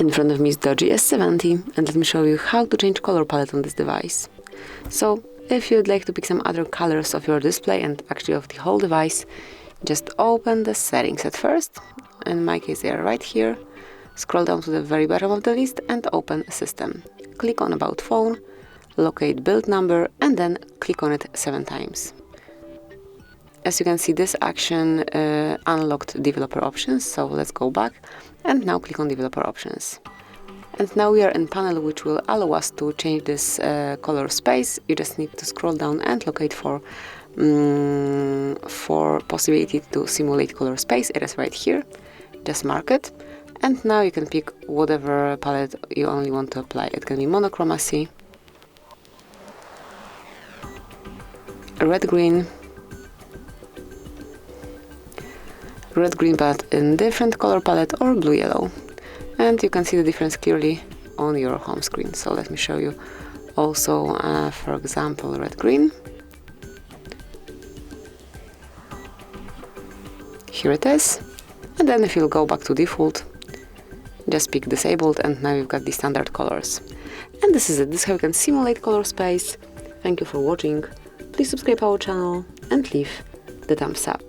In front of me is Doogee S70, and let me show you how to change color palette on this device. So, if you'd like to pick some other colors of your display and actually of the whole device, just open the settings at first. In my case, they are right here. Scroll down to the very bottom of the list and open System. Click on About Phone, locate build number, and then click on it 7 times. As you can see, this action unlocked developer options, so let's go back and now click on developer options. And now we are in panel which will allow us to change this color space. You just need to scroll down and locate for possibility to simulate color space. It is right here. Just mark it. And now you can pick whatever palette you only want to apply. It can be monochromacy, red-green, but in different color palette, or blue-yellow. And you can see the difference clearly on your home screen. So let me show you also, for example, red-green. Here it is. And then if you'll go back to default, just pick disabled, and now you've got the standard colors. And this is it. This is how you can simulate color space. Thank you for watching. Please subscribe our channel and leave the thumbs up.